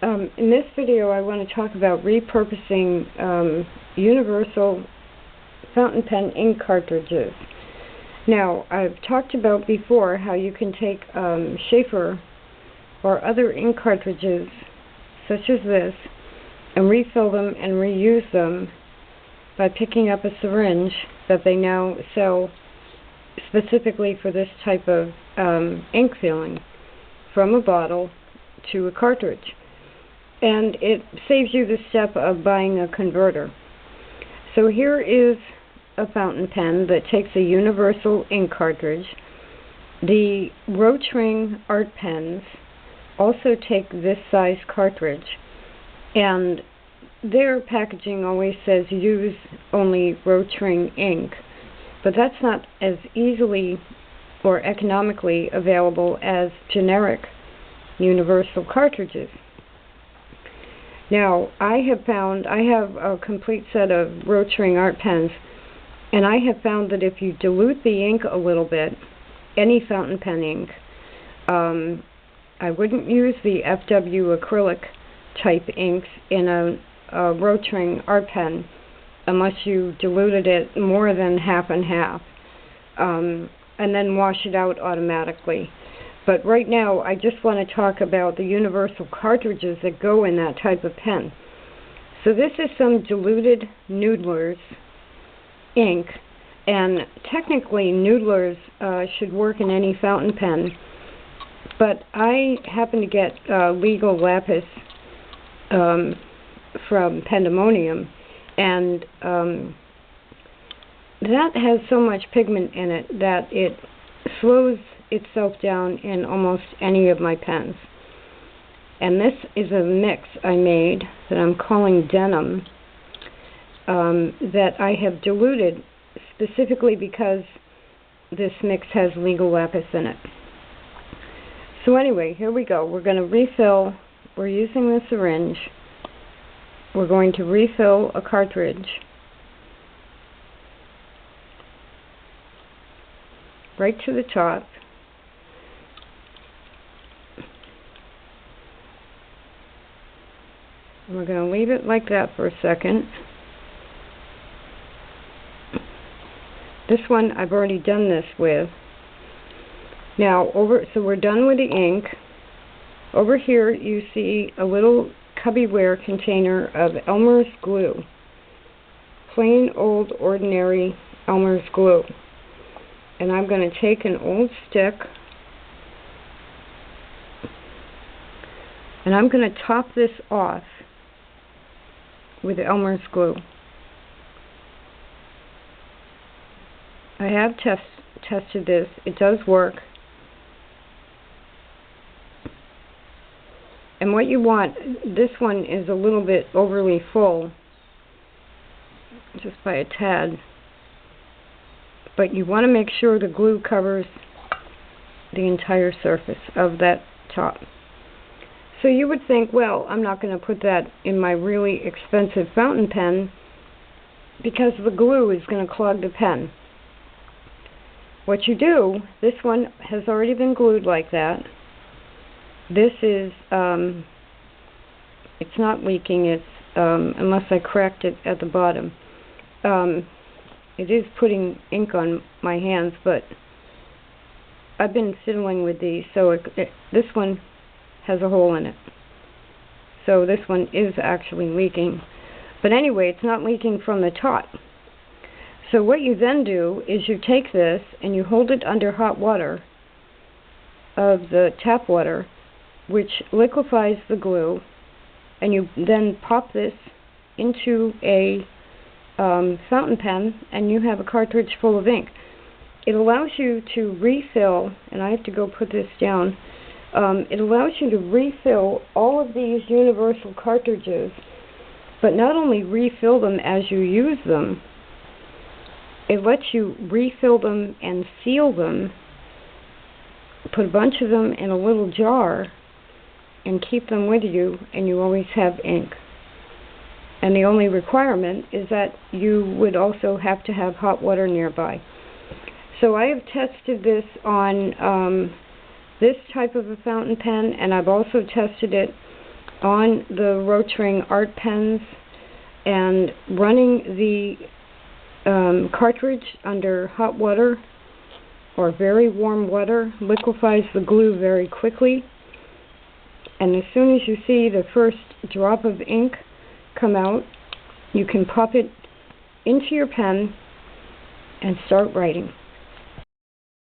In this video, I want to talk about repurposing universal fountain pen ink cartridges. Now, I've talked about before how you can take Sheaffer or other ink cartridges, such as this, and refill them and reuse them by picking up a syringe that they now sell specifically for this type of ink filling, from a bottle to a cartridge. And it saves you the step of buying a converter. So here is a fountain pen that takes a universal ink cartridge. The roach ring art pens also take this size cartridge, and their packaging always says use only roach ring ink, but that's not as easily or economically available as generic universal cartridges. Now, I have a complete set of roach ring art pens, and I have found that if you dilute the ink a little bit, any fountain pen ink, I wouldn't use the FW acrylic type inks in a roach ring art pen unless you diluted it more than half and half, and then wash it out automatically. But right now, I just want to talk about the universal cartridges that go in that type of pen. So this is some diluted Noodler's ink, and technically Noodler's should work in any fountain pen, but I happen to get legal lapis from Pandemonium, and that has so much pigment in it that it slows itself down in almost any of my pens. And this is a mix I made that I'm calling Denim, that I have diluted specifically because this mix has legal lapis in it. So anyway, here we go. We're going to refill. We're using the syringe. We're going to refill a cartridge right to the top. And we're going to leave it like that for a second. This one I've already done this with. Now, so we're done with the ink. Over here you see a little cubby-ware container of Elmer's glue. Plain old ordinary Elmer's glue. And I'm going to take an old stick and I'm going to top this off with Elmer's glue. I have tested this. It does work. And what you want, this one is a little bit overly full, just by a tad. But you want to make sure the glue covers the entire surface of that top. So you would think, well, I'm not going to put that in my really expensive fountain pen because the glue is going to clog the pen. What you do, this one has already been glued like that. This is, it's not leaking, it's, unless I cracked it at the bottom. It is putting ink on my hands, but I've been fiddling with these, so this one has a hole in it. So this one is actually leaking. But anyway, it's not leaking from the top. So what you then do is you take this and you hold it under hot water of the tap water, which liquefies the glue, and you then pop this into a fountain pen, and you have a cartridge full of ink. It allows you to refill, and I have to go put this down, it allows you to refill all of these universal cartridges, but not only refill them as you use them, it lets you refill them and seal them, put a bunch of them in a little jar, and keep them with you, and you always have ink. And the only requirement is that you would also have to have hot water nearby. So I have tested this on this type of a fountain pen, and I've also tested it on the Rotring art pens and running the cartridge under hot water or very warm water liquefies the glue very quickly. And as soon as you see the first drop of ink come out, you can pop it into your pen and start writing.